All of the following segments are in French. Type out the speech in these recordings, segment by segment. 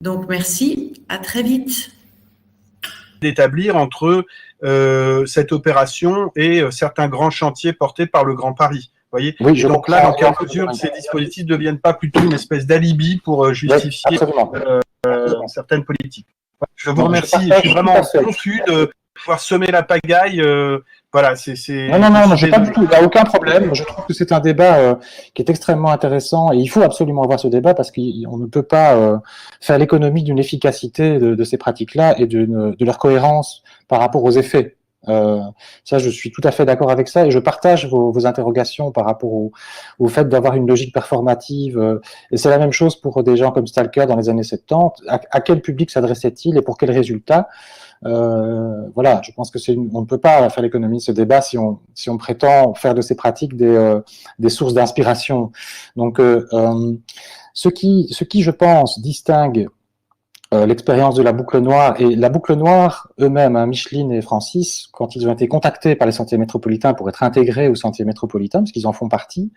Donc merci, à très vite. D'établir entre cette opération et certains grands chantiers portés par le Grand Paris. Voyez, oui, et donc là, dans quelle mesure ces dispositifs ne deviennent pas plutôt une espèce d'alibi pour justifier certaines politiques. Je vous remercie, je suis vraiment confus de pouvoir semer la pagaille. Voilà, Non, j'ai pas du tout, il n'y a aucun problème. Je trouve que c'est un débat qui est extrêmement intéressant et il faut absolument avoir ce débat parce qu'on ne peut pas faire l'économie d'une efficacité de ces pratiques-là et de leur cohérence par rapport aux effets. Ça, je suis tout à fait d'accord avec ça et je partage vos interrogations par rapport au fait d'avoir une logique performative. Et c'est la même chose pour des gens comme Stalker dans les années 70. À quel public s'adressait-il et pour quels résultats? Voilà, je pense que on ne peut pas faire l'économie de ce débat si on prétend faire de ces pratiques des sources d'inspiration. Donc, ce qui, je pense, distingue l'expérience de la boucle noire et la boucle noire eux-mêmes, hein, Micheline et Francis, quand ils ont été contactés par les sentiers métropolitains pour être intégrés aux sentiers métropolitains, parce qu'ils en font partie,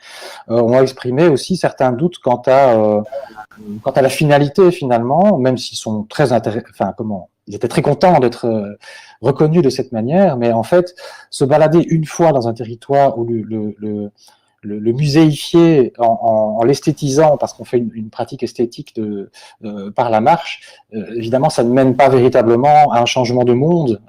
ont exprimé aussi certains doutes quant à la finalité finalement, même s'ils sont très ils étaient très contents d'être reconnus de cette manière, mais en fait, se balader une fois dans un territoire où le muséifier en l'esthétisant parce qu'on fait une pratique esthétique par la marche, évidemment, ça ne mène pas véritablement à un changement de monde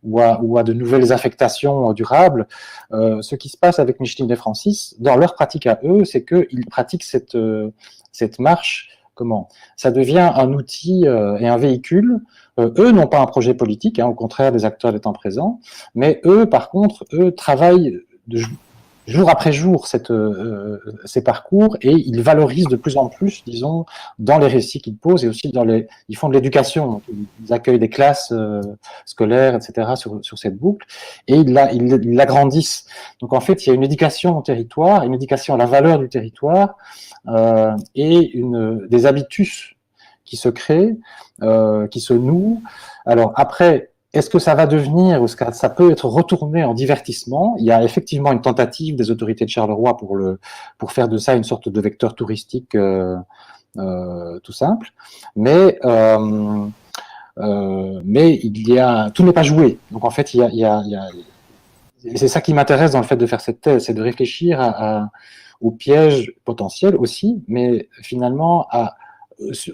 ou à de nouvelles affectations durables. Ce qui se passe avec Micheline et Francis, dans leur pratique à eux, c'est qu'ils pratiquent cette marche. Comment ça devient un outil et un véhicule. Eux n'ont pas un projet politique, hein, au contraire des acteurs étant présents, mais eux, par contre, travaillent jour après jour ces parcours et ils valorisent de plus en plus, disons, dans les récits qu'ils posent et aussi ils font de l'éducation, ils accueillent des classes scolaires, etc. sur cette boucle et ils l'agrandissent. Donc en fait, il y a une éducation au territoire, une éducation à la valeur du territoire et des habitus qui se créent, qui se nouent. Alors après, est-ce que ça va devenir, ou est-ce que ça peut être retourné en divertissement? Il y a effectivement une tentative des autorités de Charleroi pour faire de ça une sorte de vecteur touristique tout simple, mais tout n'est pas joué. Donc en fait, c'est ça qui m'intéresse dans le fait de faire cette thèse, c'est de réfléchir aux pièges potentiels aussi, mais finalement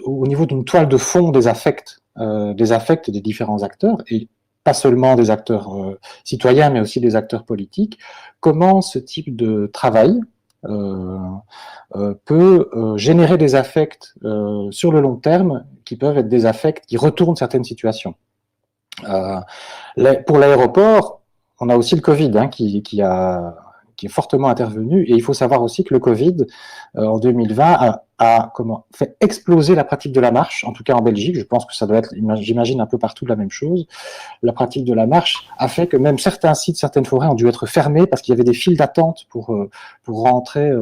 au niveau d'une toile de fond des affects des différents acteurs, et pas seulement des acteurs citoyens, mais aussi des acteurs politiques, comment ce type de travail peut générer des affects sur le long terme qui peuvent être des affects qui retournent certaines situations. Pour l'aéroport, on a aussi le Covid hein, qui est fortement intervenu, et il faut savoir aussi que le Covid, en 2020, a fait exploser la pratique de la marche, en tout cas en Belgique. Je pense que ça doit être, j'imagine, un peu partout la même chose. La pratique de la marche a fait que même certains sites, certaines forêts ont dû être fermés parce qu'il y avait des files d'attente pour rentrer,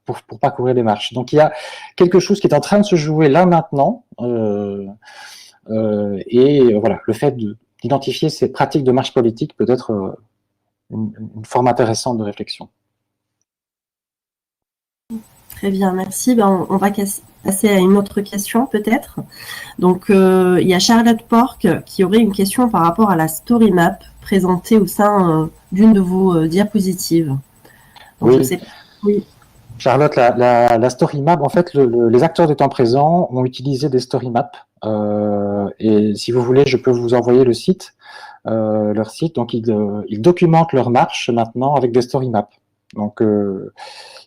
pour parcourir les marches. Donc il y a quelque chose qui est en train de se jouer là maintenant, et voilà, le fait d'identifier ces pratiques de marche politique peut être une forme intéressante de réflexion. Très bien, merci. On va passer à une autre question peut-être. Donc, il y a Charlotte Porc qui aurait une question par rapport à la story map présentée au sein d'une de vos diapositives. Donc, oui. Oui. Charlotte, la story map, en fait, les acteurs des temps présents ont utilisé des story maps. Et si vous voulez, je peux vous envoyer le site. Leur site, donc ils documentent leur marche maintenant avec des story maps. Donc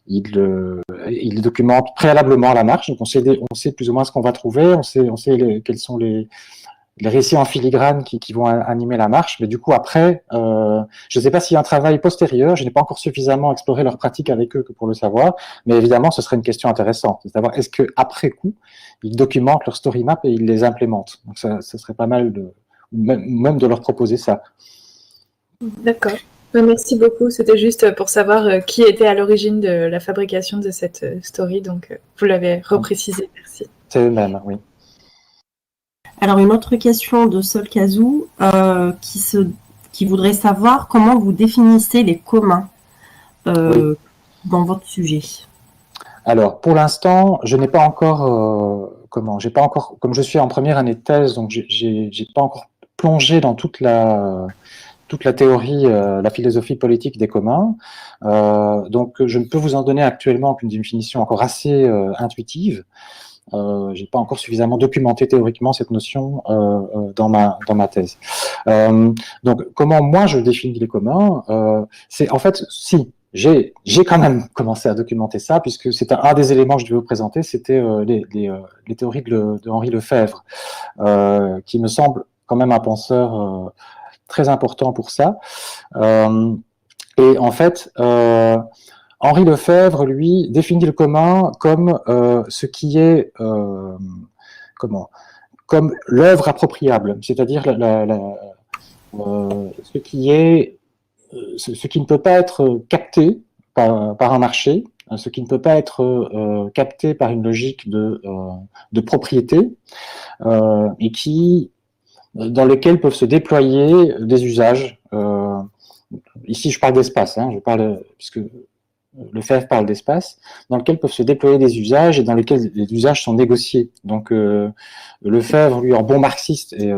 ils documentent préalablement la marche, donc on sait plus ou moins ce qu'on va trouver, on sait quels sont les récits en filigrane qui vont animer la marche, mais du coup après, je ne sais pas s'il y a un travail postérieur, je n'ai pas encore suffisamment exploré leur pratique avec eux que pour le savoir, mais évidemment ce serait une question intéressante, c'est de savoir est-ce qu'après coup, ils documentent leur story map et ils les implémentent. Donc ça serait pas mal même de leur proposer ça. D'accord. Merci beaucoup. C'était juste pour savoir qui était à l'origine de la fabrication de cette story. Donc, vous l'avez reprécisé. Merci. C'est eux-mêmes, oui. Alors, une autre question de Sol Kazou qui voudrait savoir comment vous définissez les communs dans votre sujet. Alors, pour l'instant, je n'ai pas encore j'ai pas encore, comme je suis en première année de thèse, donc j'ai pas encore plongé dans toute la théorie, la philosophie politique des communs. Donc, je ne peux vous en donner actuellement qu'une définition encore assez intuitive. J'ai pas encore suffisamment documenté théoriquement cette notion dans ma thèse. Donc, comment moi je définis les communs, c'est en fait, si j'ai quand même commencé à documenter ça, puisque c'est un des éléments que je devais vous présenter, c'était les théories de Henri Lefebvre, qui me semble quand même un penseur très important pour ça. Et en fait, Henri Lefebvre, lui, définit le commun comme ce qui est comme l'œuvre appropriable, c'est-à-dire ce qui ne peut pas être capté par un marché, ce qui ne peut pas être capté par une logique de propriété, et dans lesquels peuvent se déployer des usages. Ici, je parle d'espace, puisque Lefebvre parle d'espace, dans lesquels peuvent se déployer des usages et dans lesquels les usages sont négociés. Donc, Lefebvre, lui, en bon marxiste, est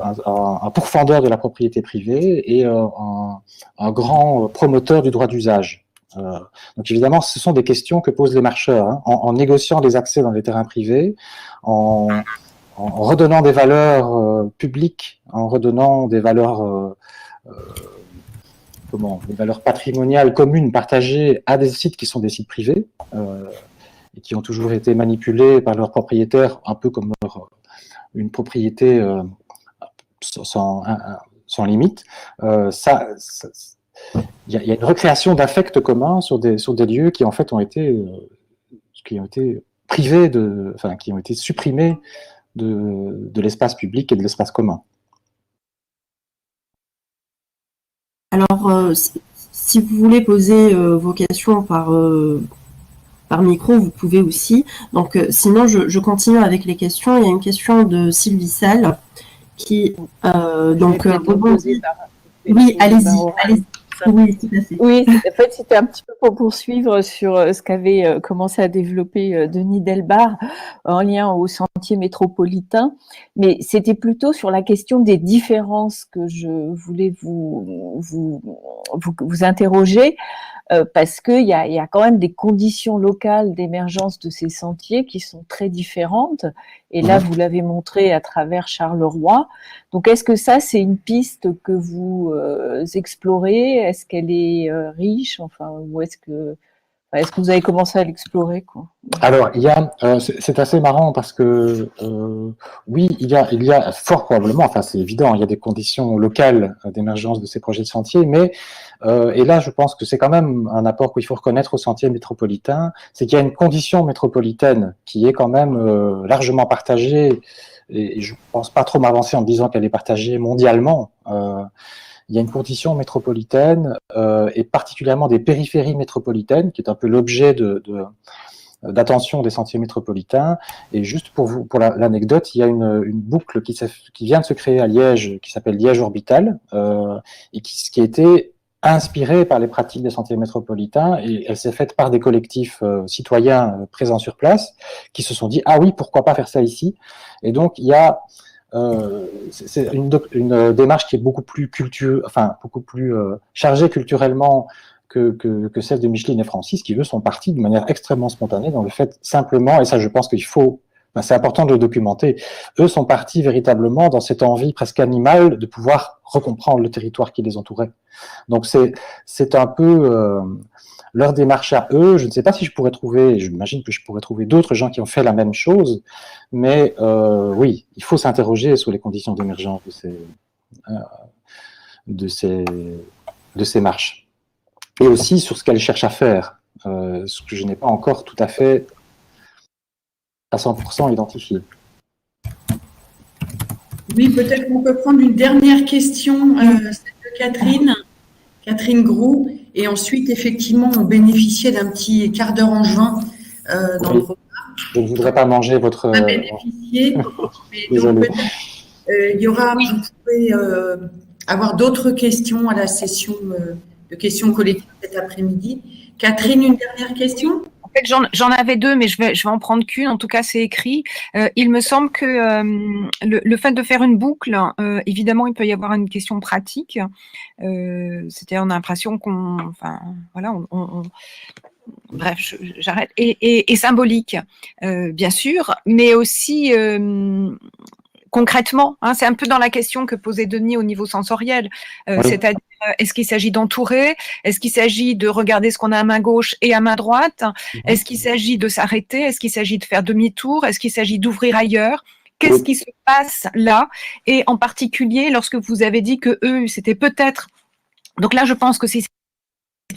un pourfendeur de la propriété privée et un grand promoteur du droit d'usage. Donc, évidemment, ce sont des questions que posent les marcheurs, en négociant des accès dans les terrains privés, en redonnant des valeurs publiques, en redonnant des valeurs des valeurs patrimoniales communes partagées à des sites qui sont des sites privés et qui ont toujours été manipulés par leurs propriétaires, un peu comme une propriété sans limite. Il y a une recréation d'affects communs sur des lieux qui en fait ont été privés qui ont été supprimés de l'espace public et de l'espace commun. Alors, si vous voulez poser vos questions par micro, vous pouvez aussi. Donc, sinon, je continue avec les questions. Il y a une question de Sylvie Salle qui rebondit. Oui, allez-y. Oui, tout à fait. Oui, en fait, c'était un petit peu pour poursuivre sur ce qu'avait commencé à développer Denis Delbar en lien au sentier métropolitain, mais c'était plutôt sur la question des différences que je voulais vous interroger, parce qu'il y a quand même des conditions locales d'émergence de ces sentiers qui sont très différentes, et là, vous l'avez montré à travers Charleroi. Donc, est-ce que ça, c'est une piste que vous explorez? Est-ce qu'elle est riche? Enfin, ou est-ce que vous avez commencé à l'explorer, quoi? Alors, c'est assez marrant parce que oui, il y a fort probablement, enfin c'est évident, il y a des conditions locales d'émergence de ces projets de sentiers, mais et là, je pense que c'est quand même un apport qu'il faut reconnaître au sentier métropolitain, c'est qu'il y a une condition métropolitaine qui est quand même largement partagée, et je pense pas trop m'avancer en disant qu'elle est partagée mondialement. Il y a une condition métropolitaine et particulièrement des périphéries métropolitaines, qui est un peu l'objet d'attention des sentiers métropolitains. Et juste pour l'anecdote, il y a une boucle qui vient de se créer à Liège, qui s'appelle Liège Orbital, et qui a été inspirée par les pratiques des sentiers métropolitains, et elle s'est faite par des collectifs citoyens présents sur place, qui se sont dit « Ah oui, pourquoi pas faire ça ici ?» Et donc, il y a c'est une démarche qui est beaucoup plus chargée culturellement que celle de Micheline et Francis, qui eux sont partis de manière extrêmement spontanée dans le fait simplement, et ça je pense qu'il faut, c'est important de le documenter, eux sont partis véritablement dans cette envie presque animale de pouvoir recomprendre le territoire qui les entourait. Donc c'est un peu leur démarche à eux. Je ne sais pas si je pourrais trouver, j'imagine que je pourrais trouver d'autres gens qui ont fait la même chose, mais oui, il faut s'interroger sur les conditions d'émergence de ces marches. Et aussi sur ce qu'elles cherchent à faire, ce que je n'ai pas encore tout à fait à 100% identifié. Oui, peut-être qu'on peut prendre une dernière question, celle de Catherine Groux, et ensuite, effectivement, on bénéficiait d'un petit quart d'heure en juin dans le repas. Je ne voudrais pas manger votre... On a bénéficié, mais donc il y aura, vous pouvez avoir d'autres questions à la session de questions collectives cet après-midi. Catherine, une dernière question ? En fait, j'en avais deux, mais je vais en prendre qu'une. En tout cas, c'est écrit. Il me semble que le fait de faire une boucle, évidemment, il peut y avoir une question pratique. C'est-à-dire, on a l'impression bref, j'arrête. Et symbolique, bien sûr, mais aussi concrètement, hein, c'est un peu dans la question que posait Denis au niveau sensoriel, Oui. c'est-à-dire est-ce qu'il s'agit d'entourer, est-ce qu'il s'agit de regarder ce qu'on a à main gauche et à main droite, est-ce qu'il s'agit de s'arrêter, est-ce qu'il s'agit de faire demi-tour, est-ce qu'il s'agit d'ouvrir ailleurs, qu'est-ce qui se passe là, et en particulier lorsque vous avez dit que eux, c'était peut-être, donc là je pense que c'est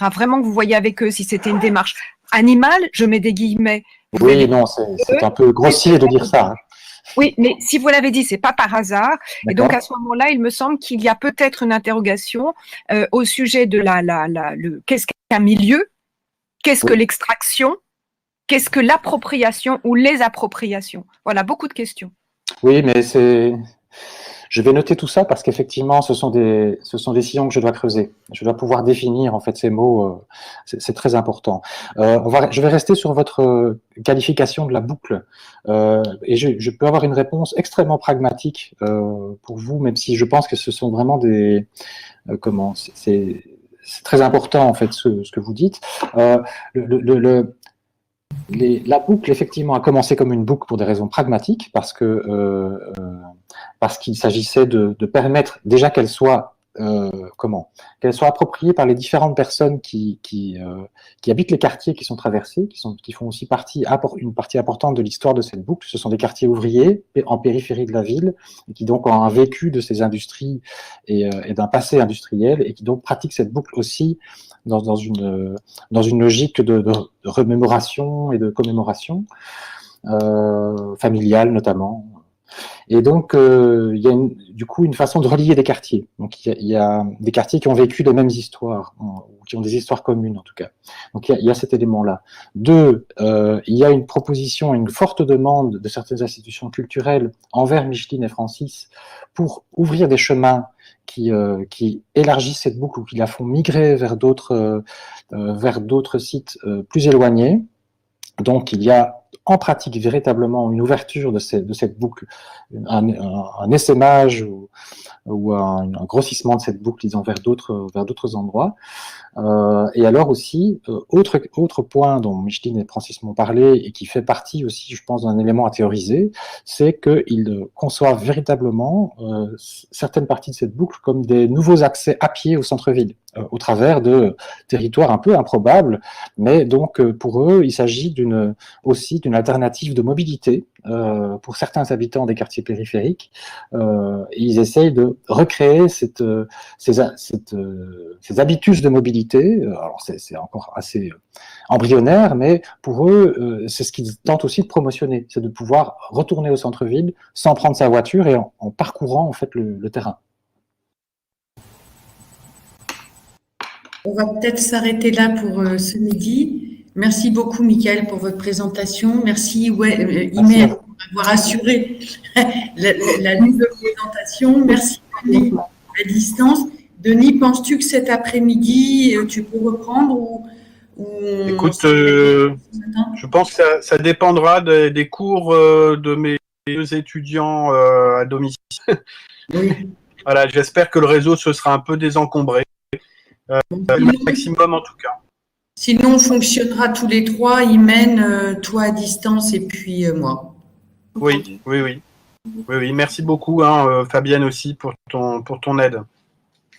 vraiment que vous voyez avec eux si c'était une démarche animale, je mets des guillemets. Oui, non, c'est un peu grossier de dire ça. Hein. Oui, mais si vous l'avez dit, c'est pas par hasard. Et donc à ce moment-là, il me semble qu'il y a peut-être une interrogation au sujet de qu'est-ce qu'un milieu, qu'est-ce que l'extraction, qu'est-ce que l'appropriation ou les appropriations. Voilà, beaucoup de questions. Oui, mais je vais noter tout ça parce qu'effectivement, ce sont des sillons que je dois creuser. Je dois pouvoir définir en fait ces mots. C'est très important. Je vais rester sur votre qualification de la boucle et je peux avoir une réponse extrêmement pragmatique pour vous, même si je pense que ce sont vraiment des c'est très important en fait ce que vous dites. La boucle, effectivement, a commencé comme une boucle pour des raisons pragmatiques, parce qu'il s'agissait de permettre déjà qu'elle soit appropriée par les différentes personnes qui habitent les quartiers qui sont traversés, qui font aussi une partie importante de l'histoire de cette boucle. Ce sont des quartiers ouvriers en périphérie de la ville, et qui donc ont un vécu de ces industries et d'un passé industriel, et qui donc pratiquent cette boucle aussi dans une logique de remémoration et de commémoration familiale notamment. Et donc, il y a du coup une façon de relier des quartiers. Donc, il y a des quartiers qui ont vécu les mêmes histoires, ou qui ont des histoires communes en tout cas. Donc, il y a cet élément-là. Deux, il y a une proposition, une forte demande de certaines institutions culturelles envers Micheline et Francis pour ouvrir des chemins qui élargissent cette boucle ou qui la font migrer vers d'autres sites plus éloignés. Donc, il y a en pratique véritablement une ouverture de cette boucle, un essaimage ou un grossissement de cette boucle, disons, vers d'autres endroits. Et alors aussi, autre point dont Micheline et Francis m'ont parlé et qui fait partie aussi, je pense, d'un élément à théoriser, c'est qu'ils conçoivent véritablement certaines parties de cette boucle comme des nouveaux accès à pied au centre-ville, au travers de territoires un peu improbables, mais donc pour eux, il s'agit aussi d'une alternative de mobilité pour certains habitants des quartiers périphériques. Et ils essayent de recréer ces habitus de mobilité. Alors c'est encore assez embryonnaire, mais pour eux, c'est ce qu'ils tentent aussi de promotionner, c'est de pouvoir retourner au centre-ville sans prendre sa voiture et en parcourant en fait le terrain. On va peut-être s'arrêter là pour ce midi. Merci beaucoup, Mickaël, pour votre présentation. Merci, Imer, pour avoir assuré la double présentation. Merci, Denis, à distance. Denis, penses-tu que cet après-midi, tu peux reprendre ou Écoute, je pense que ça dépendra des cours de mes deux étudiants à domicile. Oui. Voilà, j'espère que le réseau se sera un peu désencombré. Maximum en tout cas. Sinon, on fonctionnera tous les trois, Imen, toi à distance et puis moi. Oui. Merci beaucoup, Fabienne aussi, pour ton aide.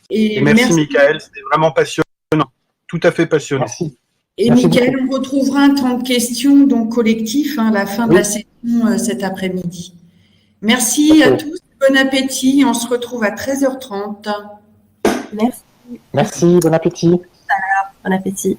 Et merci Mickaël, c'était vraiment passionnant, tout à fait passionnant. Merci. Et Mickaël, on retrouvera un temps de questions donc collectif à la fin de la session cet après-midi. Merci à tous, bon appétit, on se retrouve à 13h30. Merci, bon appétit. Bon appétit.